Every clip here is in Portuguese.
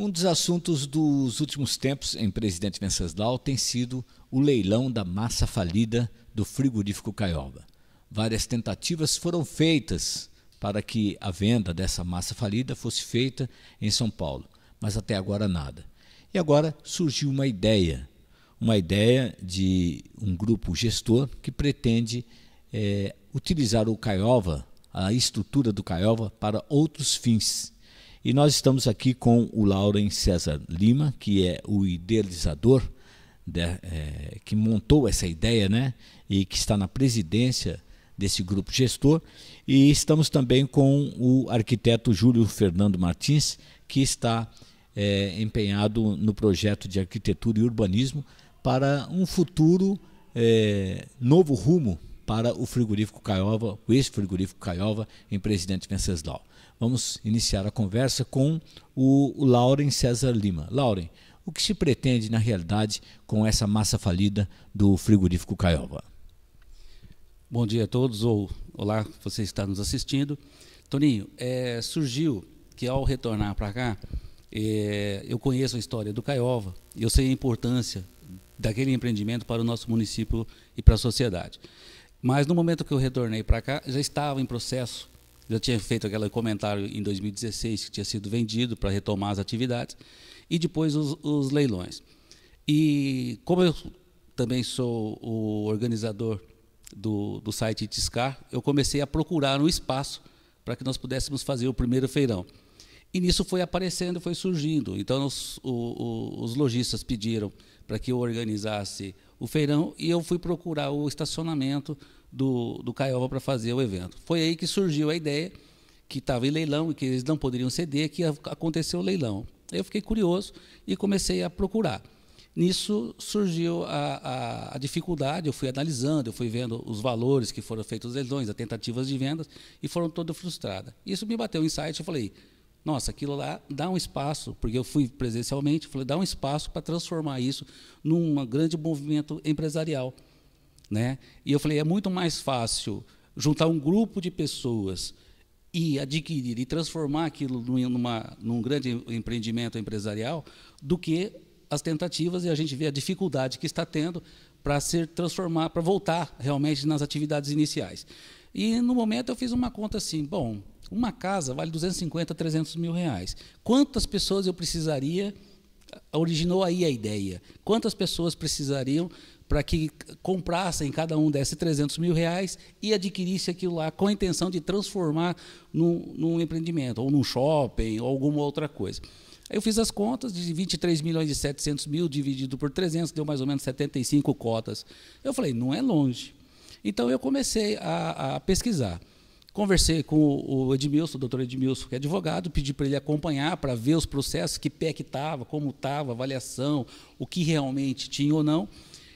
Um dos assuntos dos últimos tempos em Presidente Venceslau tem sido o leilão da massa falida do frigorífico Caioba. Várias tentativas foram feitas para que a venda dessa massa falida fosse feita em São Paulo, mas até agora nada. E agora surgiu uma ideia de um grupo gestor que pretende utilizar o Caioba, a estrutura do Caioba, para outros fins. E nós estamos aqui com o Lauren César Lima, que é o idealizador, que montou essa ideia, né? E que está na presidência desse grupo gestor. E estamos também com o arquiteto Júlio Fernando Martins, que está empenhado no projeto de arquitetura e urbanismo para um futuro novo rumo para o frigorífico Caioba, o ex-frigorífico Caioba em Presidente Venceslau. Vamos iniciar a conversa com o Lauren César Lima. Lauren, o que se pretende na realidade com essa massa falida do frigorífico Caioba? Bom dia a todos, ou olá, você está nos assistindo. Toninho, surgiu que ao retornar para cá, eu conheço a história do Caioba e eu sei a importância daquele empreendimento para o nosso município e para a sociedade. Mas no momento que eu retornei para cá, já estava em processo, já tinha feito aquele comentário em 2016 que tinha sido vendido para retomar as atividades, e depois os leilões. E como eu também sou o organizador do site Itiscar, eu comecei a procurar um espaço para que nós pudéssemos fazer o primeiro feirão. E nisso foi aparecendo, foi surgindo. Então os lojistas pediram para que eu organizasse o feirão e eu fui procurar o estacionamento do Caioba para fazer o evento. Foi aí que surgiu a ideia, que estava em leilão e que eles não poderiam ceder, que ia acontecer o leilão. Eu fiquei curioso e comecei a procurar. Nisso surgiu a dificuldade, eu fui analisando, eu fui vendo os valores que foram feitos os leilões, as tentativas de vendas, e foram todas frustradas. Isso me bateu um insight, eu falei, nossa, aquilo lá dá um espaço, porque eu fui presencialmente, falei, dá um espaço para transformar isso num grande movimento empresarial, né? E eu falei, é muito mais fácil juntar um grupo de pessoas e adquirir e transformar aquilo num grande empreendimento empresarial do que as tentativas, e a gente vê a dificuldade que está tendo para para voltar realmente nas atividades iniciais. E no momento eu fiz uma conta assim, bom, uma casa vale 250 a 300 mil reais. Quantas pessoas eu precisaria, originou aí a ideia, quantas pessoas precisariam para que comprassem, cada um desse 300 mil reais e adquirisse aquilo lá com a intenção de transformar num empreendimento, ou num shopping, ou alguma outra coisa. Aí eu fiz as contas de 23 milhões e 700 mil dividido por 300, deu mais ou menos 75 cotas. Eu falei, não é longe. Então eu comecei a pesquisar. Conversei com o Edmilson, o doutor Edmilson, que é advogado, pedi para ele acompanhar, para ver os processos, que pé que estava, como estava, avaliação, o que realmente tinha ou não.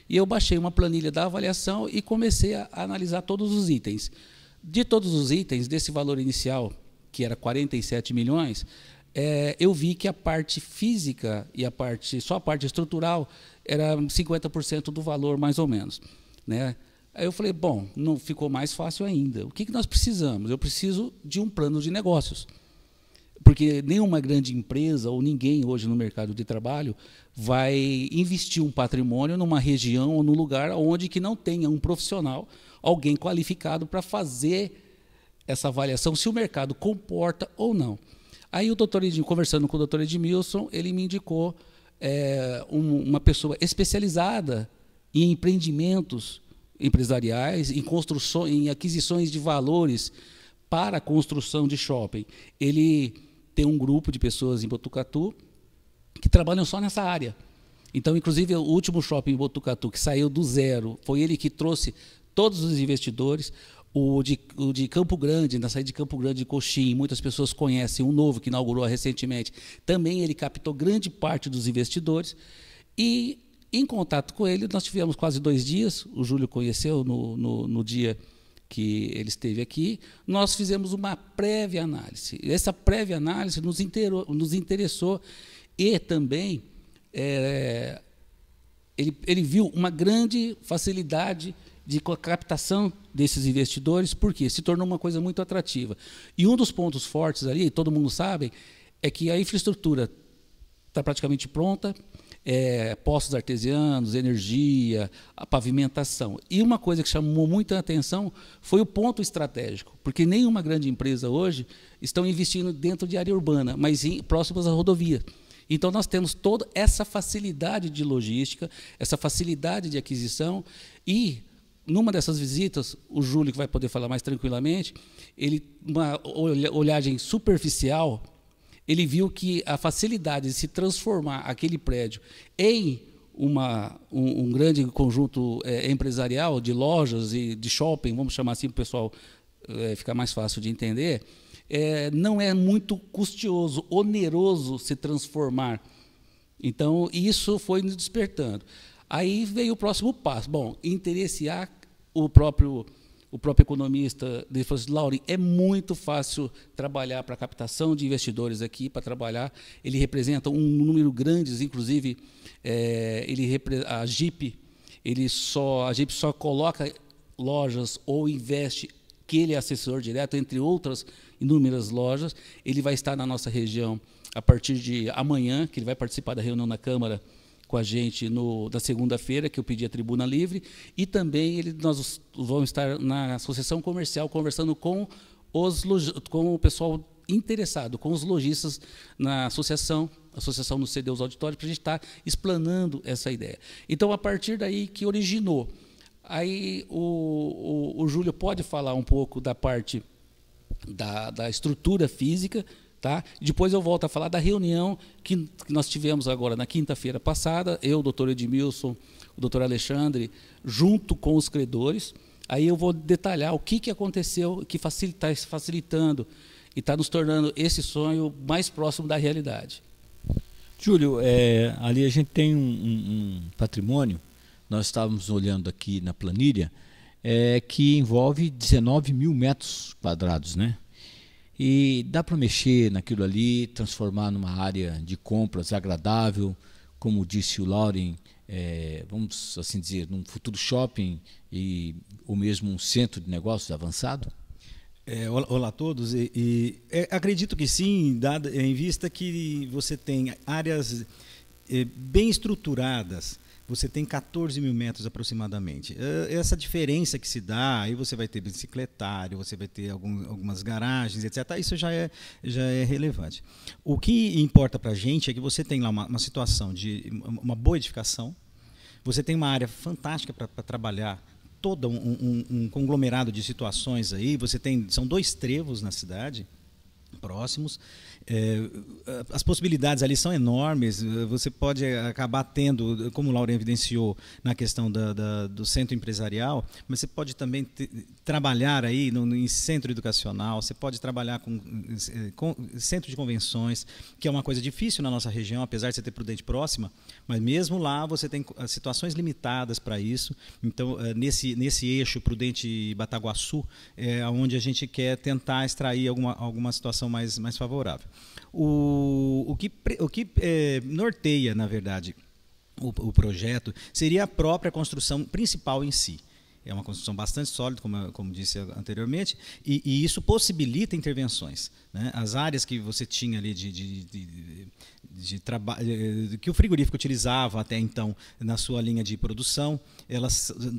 E eu baixei uma planilha da avaliação e comecei a analisar todos os itens. De todos os itens, desse valor inicial, que era 47 milhões, eu vi que a parte física e só a parte estrutural era 50% do valor, mais ou menos, né? Aí eu falei, bom, não ficou mais fácil ainda. O que nós precisamos? Eu preciso de um plano de negócios. Porque nenhuma grande empresa ou ninguém hoje no mercado de trabalho vai investir um patrimônio numa região ou num lugar onde que não tenha um profissional, alguém qualificado para fazer essa avaliação, se o mercado comporta ou não. Aí conversando com o doutor Edmilson, ele me indicou uma pessoa especializada em empreendimentos empresariais, em aquisições de valores para a construção de shopping. Ele tem um grupo de pessoas em Botucatu que trabalham só nessa área. Então, inclusive, o último shopping em Botucatu, que saiu do zero, foi ele que trouxe todos os investidores. O de Campo Grande, na saída de Campo Grande de Coxim, muitas pessoas conhecem, um novo que inaugurou recentemente, também ele captou grande parte dos investidores. E, em contato com ele, nós tivemos quase 2 dias, o Júlio conheceu no dia que ele esteve aqui, nós fizemos uma prévia análise. Essa prévia análise nos interessou e também ele viu uma grande facilidade de captação desses investidores, porque se tornou uma coisa muito atrativa. E um dos pontos fortes ali, todo mundo sabe, é que a infraestrutura está praticamente pronta. Poços artesianos, energia, a pavimentação. E uma coisa que chamou muita atenção foi o ponto estratégico, porque nenhuma grande empresa hoje estão investindo dentro de área urbana, mas próximas à rodovia. Então, nós temos toda essa facilidade de logística, essa facilidade de aquisição e, numa dessas visitas, o Júlio, que vai poder falar mais tranquilamente, uma olhagem superficial, ele viu que a facilidade de se transformar aquele prédio em um grande conjunto empresarial de lojas e de shopping, vamos chamar assim para o pessoal ficar mais fácil de entender, não é muito custoso, oneroso se transformar. Então, isso foi nos despertando. Aí veio o próximo passo. Bom, interessaar o próprio economista, ele falou assim: Lauren, é muito fácil trabalhar para a captação de investidores aqui, para trabalhar. Ele representa um número grande, inclusive a Jeep só coloca lojas ou investe, que ele é assessor direto, entre outras inúmeras lojas. Ele vai estar na nossa região a partir de amanhã, que ele vai participar da reunião na Câmara com a gente na segunda-feira, que eu pedi a tribuna livre, e também nós vamos estar na associação comercial conversando com o pessoal interessado, com os lojistas na associação no CDUs Auditório, para a gente estar explanando essa ideia. Então, a partir daí que originou. Aí o Júlio pode falar um pouco da parte da estrutura física, tá? Depois eu volto a falar da reunião que nós tivemos agora na quinta-feira passada, eu, o doutor Edmilson, o doutor Alexandre, junto com os credores. Aí eu vou detalhar o que aconteceu, que está facilitando e está nos tornando esse sonho mais próximo da realidade. Júlio, ali a gente tem um patrimônio, nós estávamos olhando aqui na planilha, que envolve 19 mil metros quadrados, né? E dá para mexer naquilo ali, transformar numa área de compras agradável, como disse o Lauren, vamos assim dizer, num futuro shopping ou mesmo um centro de negócios avançado? Olá a todos, acredito que sim, em vista que você tem áreas bem estruturadas. Você tem 14 mil metros aproximadamente. Essa diferença que se dá, aí você vai ter bicicletário, você vai ter algumas garagens, etc. Isso já é relevante. O que importa para a gente é que você tem lá uma situação de uma boa edificação, você tem uma área fantástica para trabalhar, todo um conglomerado de situações aí. São 2 trevos na cidade, próximos. As possibilidades ali são enormes. Você pode acabar tendo, como o Laura evidenciou na questão do centro empresarial, mas você pode também trabalhar aí em centro educacional, você pode trabalhar com centro de convenções, que é uma coisa difícil na nossa região, apesar de você ter Prudente próxima, mas mesmo lá você tem situações limitadas para isso. Então, nesse eixo Prudente e Bataguaçu, é onde a gente quer tentar extrair alguma situação mais favorável. O que norteia, na verdade, o projeto seria a própria construção principal em si. É uma construção bastante sólida, como disse anteriormente, e isso possibilita intervenções, né? As áreas que você tinha ali de trabalho, que o frigorífico utilizava até então na sua linha de produção,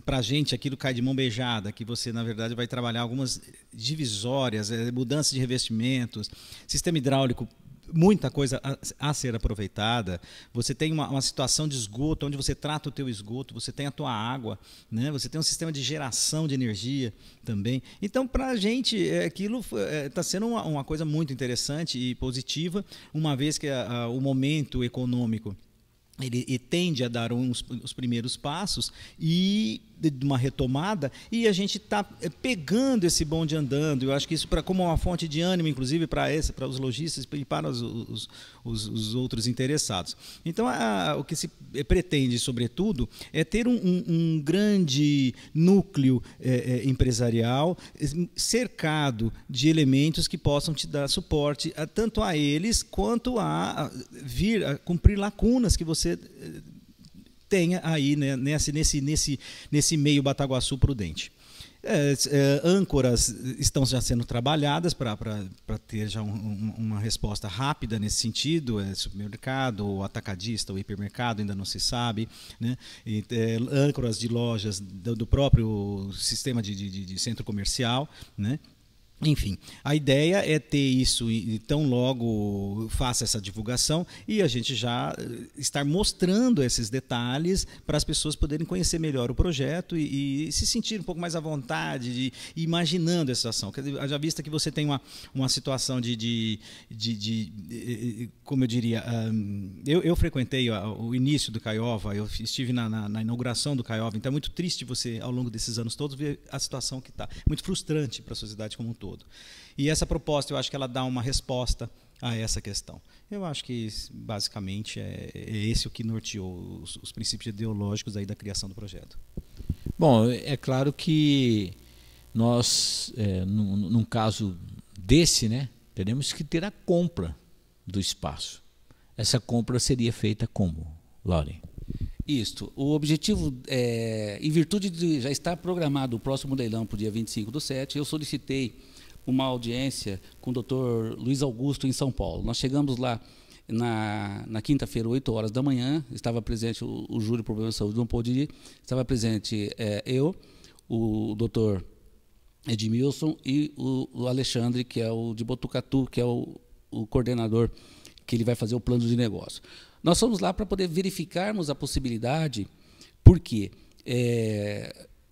para a gente, aquilo cai de mão beijada, que você, na verdade, vai trabalhar algumas divisórias, mudança de revestimentos, sistema hidráulico, muita coisa a ser aproveitada. Você tem uma situação de esgoto, onde você trata o teu esgoto, você tem a tua água, né? Você tem um sistema de geração de energia também. Então, para a gente, aquilo está sendo uma coisa muito interessante e positiva, uma vez que o momento econômico ele tende a dar os primeiros passos e de uma retomada, e a gente está pegando esse bonde andando. Eu acho que isso como uma fonte de ânimo, inclusive para os lojistas e para os outros interessados. Então, o que se pretende, sobretudo, é ter um grande núcleo empresarial cercado de elementos que possam te dar suporte tanto a eles quanto a vir a cumprir lacunas que você tenha aí, né, nesse meio Bataguaçu Prudente. Âncoras estão já sendo trabalhadas para ter já uma resposta rápida nesse sentido. Supermercado, ou atacadista, ou hipermercado, ainda não se sabe, né? Âncoras de lojas do próprio sistema de centro comercial, né? Enfim, a ideia é ter isso e tão logo faça essa divulgação e a gente já estar mostrando esses detalhes para as pessoas poderem conhecer melhor o projeto e se sentir um pouco mais à vontade, imaginando essa ação. Já vista que você tem uma situação como eu diria, eu frequentei o início do Caiova, eu estive na inauguração do Caiova, então é muito triste você, ao longo desses anos todos, ver a situação que está. Muito frustrante para a sociedade como um todo. E essa proposta, eu acho que ela dá uma resposta a essa questão. Eu acho que, basicamente, é esse o que norteou os princípios ideológicos aí da criação do projeto. Bom, é claro que nós, num caso desse, né, teremos que ter a compra do espaço. Essa compra seria feita como, Lauren? Isto. O objetivo, em virtude de já estar programado o próximo leilão para o dia 25/7, eu solicitei uma audiência com o Dr. Luiz Augusto em São Paulo. Nós chegamos lá na quinta-feira, 8 horas da manhã, estava presente o júri de problema de saúde, não pôde ir, estava presente eu, o Dr. Edmilson e o Alexandre, que é o de Botucatu, que é o coordenador, que ele vai fazer o plano de negócio. Nós fomos lá para poder verificarmos a possibilidade, porque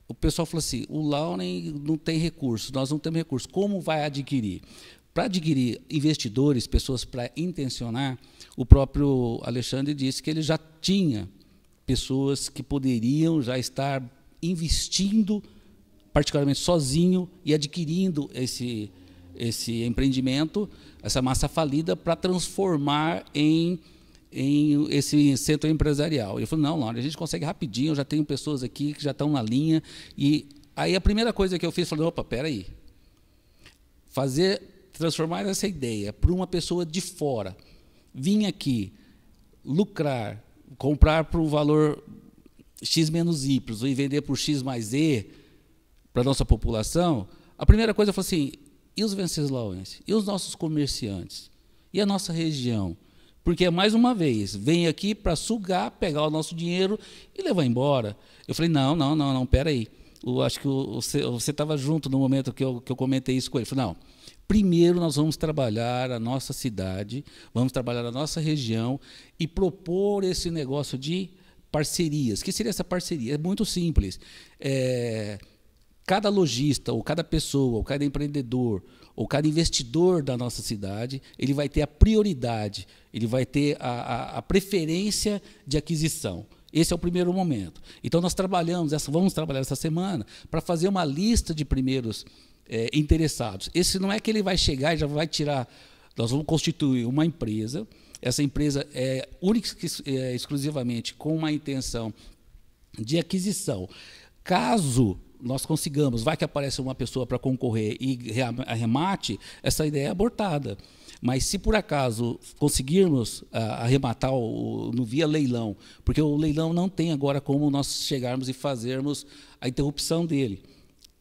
o pessoal falou assim, o Lauren não tem recursos, nós não temos recursos, como vai adquirir? Para adquirir investidores, pessoas para intencionar, o próprio Alexandre disse que ele já tinha pessoas que poderiam já estar investindo, particularmente sozinho, e adquirindo esse empreendimento, essa massa falida, para transformar em esse centro empresarial. Eu falei, não, Laura, a gente consegue rapidinho, eu já tenho pessoas aqui que já estão na linha. E aí a primeira coisa que eu fiz, falei, opa, peraí. Transformar essa ideia para uma pessoa de fora, vir aqui, lucrar, comprar por um valor X menos Y e vender por X mais E para a nossa população, a primeira coisa eu falei assim, e os venceslau-enses? E os nossos comerciantes? E a nossa região? Porque, mais uma vez, vem aqui para sugar, pegar o nosso dinheiro e levar embora. Eu falei, não, peraí. Acho que você estava junto no momento que eu comentei isso com ele. Eu falei, não, primeiro nós vamos trabalhar a nossa cidade, vamos trabalhar a nossa região e propor esse negócio de parcerias. O que seria essa parceria? É muito simples. Cada lojista, ou cada pessoa, ou cada empreendedor, ou cada investidor da nossa cidade, ele vai ter a prioridade, ele vai ter a preferência de aquisição. Esse é o primeiro momento. Então, nós vamos trabalhar essa semana para fazer uma lista de primeiros interessados. Esse não é que ele vai chegar e já vai tirar. Nós vamos constituir uma empresa. Essa empresa é única e exclusivamente com uma intenção de aquisição. Caso nós consigamos, vai que aparece uma pessoa para concorrer e arremate, essa ideia é abortada. Mas se por acaso conseguirmos arrematar no via leilão, porque o leilão não tem agora como nós chegarmos e fazermos a interrupção dele.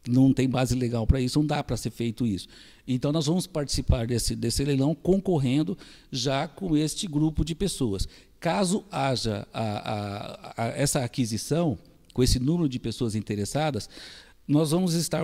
Não tem base legal para isso, não dá para ser feito isso. Então, nós vamos participar desse leilão concorrendo já com este grupo de pessoas. Caso haja essa aquisição, com esse número de pessoas interessadas, nós vamos estar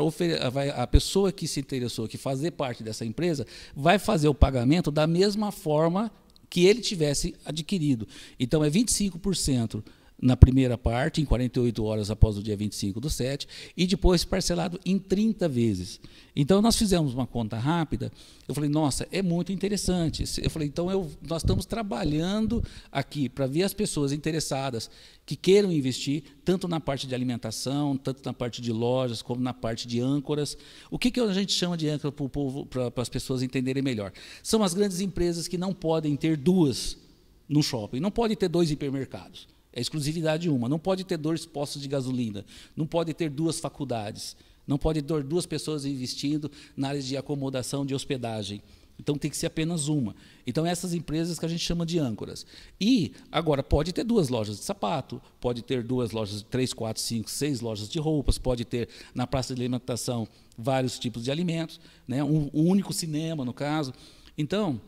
a pessoa que se interessou, que fazer parte dessa empresa, vai fazer o pagamento da mesma forma que ele tivesse adquirido. Então, é 25% na primeira parte, em 48 horas após o dia 25/7, e depois parcelado em 30 vezes. Então, nós fizemos uma conta rápida, eu falei, nossa, é muito interessante. Eu falei, então, nós estamos trabalhando aqui para ver as pessoas interessadas que queiram investir, tanto na parte de alimentação, tanto na parte de lojas, como na parte de âncoras. O que a gente chama de âncora para o povo, para as pessoas entenderem melhor? São as grandes empresas que não podem ter duas no shopping, não podem ter 2 hipermercados. É exclusividade uma. Não pode ter 2 postos de gasolina, não pode ter 2 faculdades, não pode ter 2 pessoas investindo na área de acomodação, de hospedagem. Então, tem que ser apenas uma. Então, essas empresas que a gente chama de âncoras. E, agora, pode ter 2 lojas de sapato, pode ter 2 lojas, 3, 4, 5, 6 lojas de roupas, pode ter, na praça de alimentação, vários tipos de alimentos, né? Um único cinema, no caso. Então,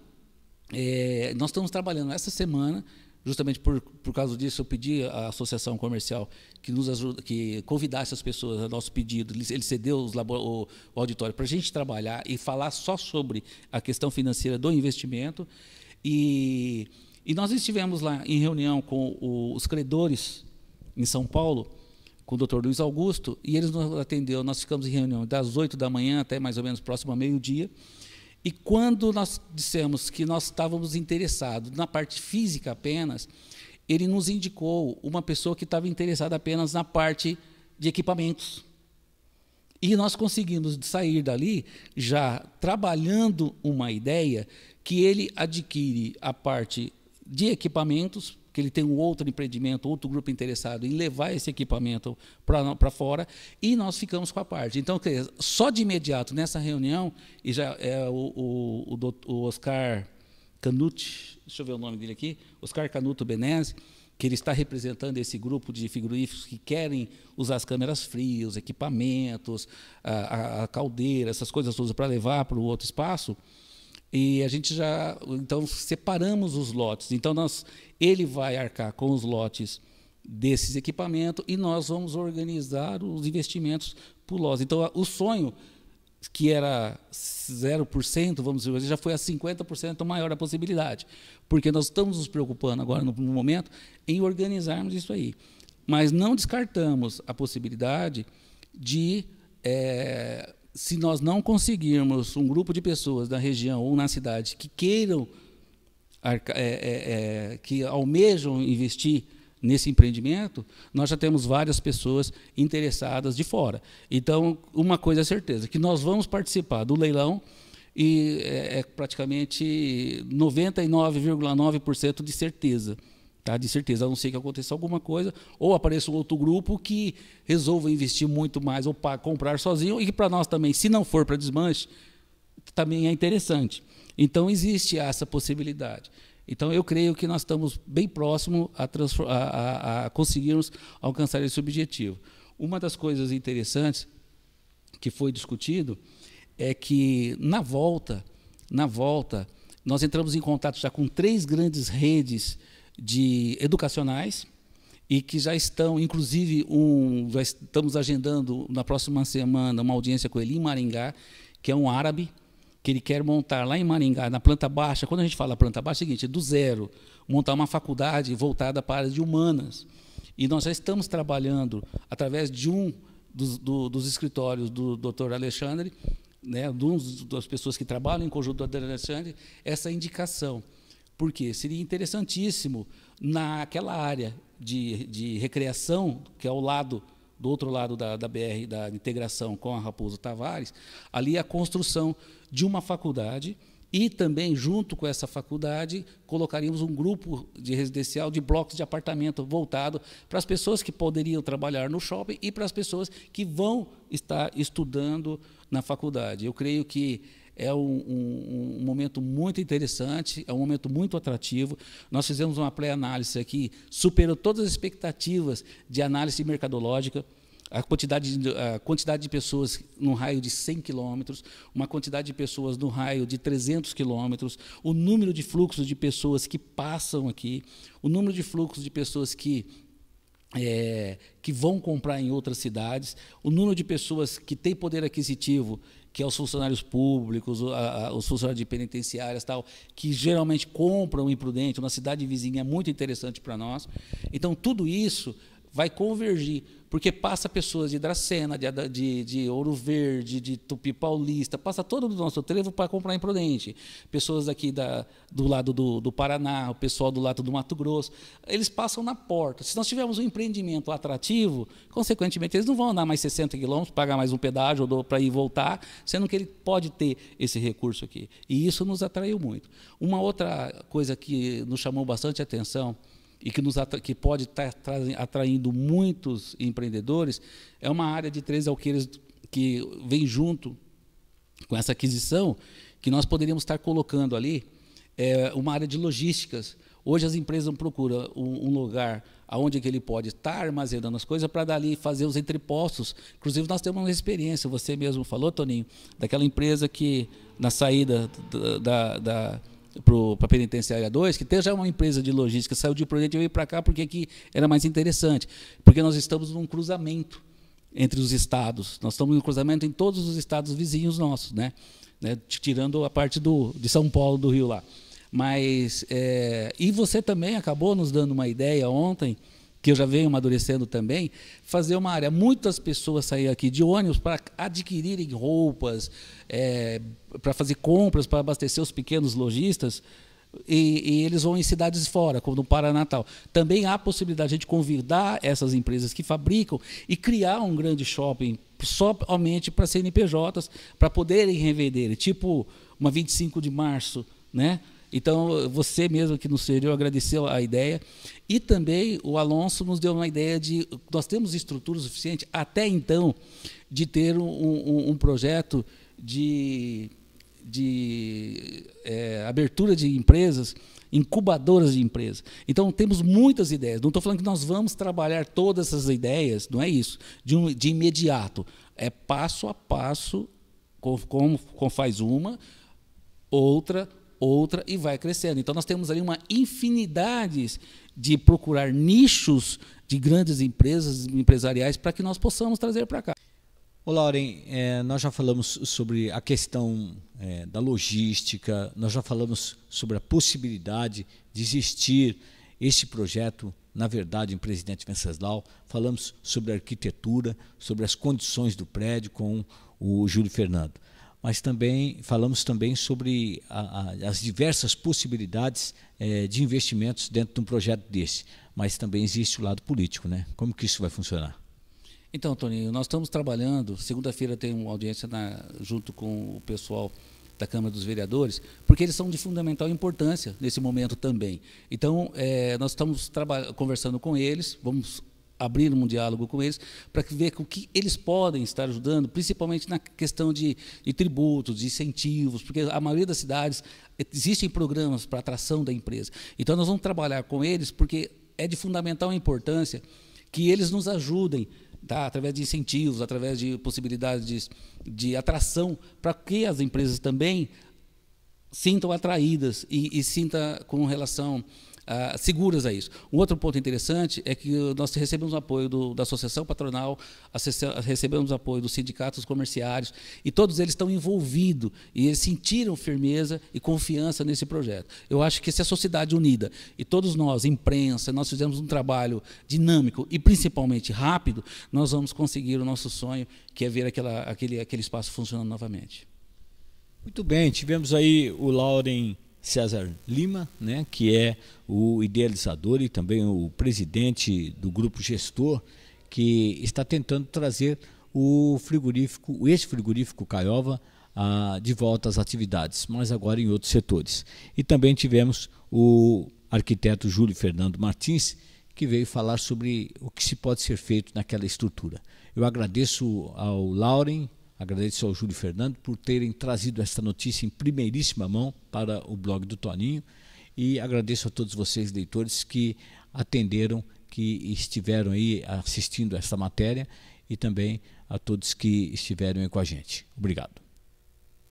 nós estamos trabalhando essa semana. Justamente por causa disso, eu pedi à associação comercial que nos ajuda, que convidasse as pessoas a nosso pedido. Ele cedeu o auditório para a gente trabalhar e falar só sobre a questão financeira do investimento. E nós estivemos lá em reunião com os credores em São Paulo, com o Dr. Luiz Augusto, e eles nos atenderam. Nós ficamos em reunião das 8 da manhã até mais ou menos próximo a meio-dia. E quando nós dissemos que nós estávamos interessados na parte física apenas, ele nos indicou uma pessoa que estava interessada apenas na parte de equipamentos. E nós conseguimos sair dali já trabalhando uma ideia que ele adquire a parte de equipamentos, que ele tem um outro empreendimento, outro grupo interessado em levar esse equipamento para fora, e nós ficamos com a parte. Então, só de imediato, nessa reunião, e já é o Oscar Canuto, deixa eu ver o nome dele aqui, Oscar Canuto Benese, que ele está representando esse grupo de frigoríficos que querem usar as câmeras frias, os equipamentos, a caldeira, essas coisas todas para levar para o outro espaço. E a gente já, então, separamos os lotes. Então, ele vai arcar com os lotes desses equipamentos e nós vamos organizar os investimentos por lotes. Então, o sonho, que era 0%, vamos dizer, já foi a 50% maior a possibilidade, porque nós estamos nos preocupando agora, no momento, em organizarmos isso aí. Mas não descartamos a possibilidade de... se nós não conseguirmos um grupo de pessoas da região ou na cidade que queiram, que almejam investir nesse empreendimento, nós já temos várias pessoas interessadas de fora. Então, uma coisa é certeza, que nós vamos participar do leilão e é praticamente 99,9% de certeza. Tá, de certeza, a não ser que aconteça alguma coisa, ou apareça um outro grupo que resolva investir muito mais ou comprar sozinho, e que para nós também, se não for para desmanche, também é interessante. Então, existe essa possibilidade. Então, eu creio que nós estamos bem próximos a conseguirmos alcançar esse objetivo. Uma das coisas interessantes que foi discutido é que, na volta, nós entramos em contato já com 3 grandes redes educacionais e que já estão, inclusive, já estamos agendando na próxima semana uma audiência com ele em Maringá, que é um árabe, que ele quer montar lá em Maringá, na planta baixa. Quando a gente fala planta baixa, é o seguinte, do zero, montar uma faculdade voltada para a área de humanas. E nós já estamos trabalhando, através de um dos escritórios do Dr. Alexandre, né, das pessoas que trabalham em conjunto do Dr. Alexandre, essa indicação. Porque seria interessantíssimo, naquela área de recreação, que é do outro lado da BR, da integração com a Raposo Tavares, ali a construção de uma faculdade e também, junto com essa faculdade, colocaríamos um grupo de residencial de blocos de apartamento voltado para as pessoas que poderiam trabalhar no shopping e para as pessoas que vão estar estudando na faculdade. Eu creio que é um momento muito interessante, é um momento muito atrativo. Nós fizemos uma pré-análise aqui, superou todas as expectativas de análise mercadológica, a quantidade de pessoas no raio de 100 quilômetros, uma quantidade de pessoas no raio de 300 quilômetros, o número de fluxos de pessoas que passam aqui, o número de fluxos de pessoas que vão comprar em outras cidades, o número de pessoas que têm poder aquisitivo, que é os funcionários públicos, os funcionários de penitenciárias, tal, que geralmente compram imprudente, uma cidade vizinha é muito interessante para nós. Então, tudo isso vai convergir, porque passa pessoas de Dracena, de Ouro Verde, de Tupi Paulista, passa todo o nosso trevo para comprar imprudente. Pessoas aqui do lado do Paraná, o pessoal do lado do Mato Grosso, eles passam na porta. Se nós tivermos um empreendimento atrativo, consequentemente, eles não vão andar mais 60 quilômetros, pagar mais um pedágio para ir e voltar, sendo que ele pode ter esse recurso aqui. E isso nos atraiu muito. Uma outra coisa que nos chamou bastante atenção, e que pode estar atraindo muitos empreendedores, é uma área de 3 alqueires que vem junto com essa aquisição, que nós poderíamos estar colocando ali uma área de logísticas. Hoje as empresas procuram um lugar onde que ele pode estar armazenando as coisas para dali fazer os entrepostos. Inclusive, nós temos uma experiência, você mesmo falou, Toninho, daquela empresa que, na saída para a Penitenciária 2, que tem já uma empresa de logística, saiu de Prudente e veio para cá porque aqui era mais interessante. Porque nós estamos num cruzamento entre os estados. Nós estamos num cruzamento em todos os estados vizinhos nossos, né? Tirando a parte de São Paulo, do Rio lá. Mas, e você também acabou nos dando uma ideia ontem, que eu já venho amadurecendo também, fazer uma área. Muitas pessoas saíram aqui de ônibus para adquirirem roupas, para fazer compras, para abastecer os pequenos lojistas, e eles vão em cidades fora, como no Paraná tal. Também há a possibilidade de convidar essas empresas que fabricam e criar um grande shopping somente para CNPJs, para poderem revender, tipo uma 25 de março, né? Então, você mesmo que nos sugeriu, agradeceu a ideia. E também o Alonso nos deu uma ideia de... Nós temos estrutura suficiente, até então, de ter um projeto de abertura de empresas, incubadoras de empresas. Então, temos muitas ideias. Não estou falando que nós vamos trabalhar todas essas ideias, não é isso, de imediato. É passo a passo, como faz uma, outra, e vai crescendo. Então, nós temos ali uma infinidade de procurar nichos de grandes empresas empresariais para que nós possamos trazer para cá. Ô Lauren, nós já falamos sobre a questão da logística, nós já falamos sobre a possibilidade de existir este projeto, na verdade, em Presidente Venceslau, falamos sobre a arquitetura, sobre as condições do prédio com o Júlio Fernando. Mas também falamos também sobre as diversas possibilidades de investimentos dentro de um projeto desse. Mas também existe o lado político, né? Como que isso vai funcionar? Então, Toninho, nós estamos trabalhando, segunda-feira tem uma audiência junto com o pessoal da Câmara dos Vereadores, porque eles são de fundamental importância nesse momento também. Então, nós estamos conversando com eles, vamos abrir um diálogo com eles, para ver o que eles podem estar ajudando, principalmente na questão de tributos, de incentivos, porque a maioria das cidades existem programas para atração da empresa. Então, nós vamos trabalhar com eles, porque é de fundamental importância que eles nos ajudem, tá? Através de incentivos, através de possibilidades de atração, para que as empresas também sintam atraídas e sintam com relação seguras a isso. Um outro ponto interessante é que nós recebemos apoio da Associação Patronal, recebemos apoio dos sindicatos comerciários, e todos eles estão envolvidos, e eles sentiram firmeza e confiança nesse projeto. Eu acho que se a sociedade unida, e todos nós, imprensa, nós fizemos um trabalho dinâmico e principalmente rápido, nós vamos conseguir o nosso sonho, que é ver aquele espaço funcionando novamente. Muito bem, tivemos aí o Lauren César Lima, né, que é o idealizador e também o presidente do grupo gestor, que está tentando trazer esse frigorífico Caiova de volta às atividades, mas agora em outros setores. E também tivemos o arquiteto Júlio Fernando Martins, que veio falar sobre o que se pode ser feito naquela estrutura. Eu agradeço ao Lauren, agradeço ao Júlio Fernando por terem trazido esta notícia em primeiríssima mão para o blog do Toninho, e agradeço a todos vocês, leitores, que atenderam, que estiveram aí assistindo esta matéria, e também a todos que estiveram aí com a gente. Obrigado.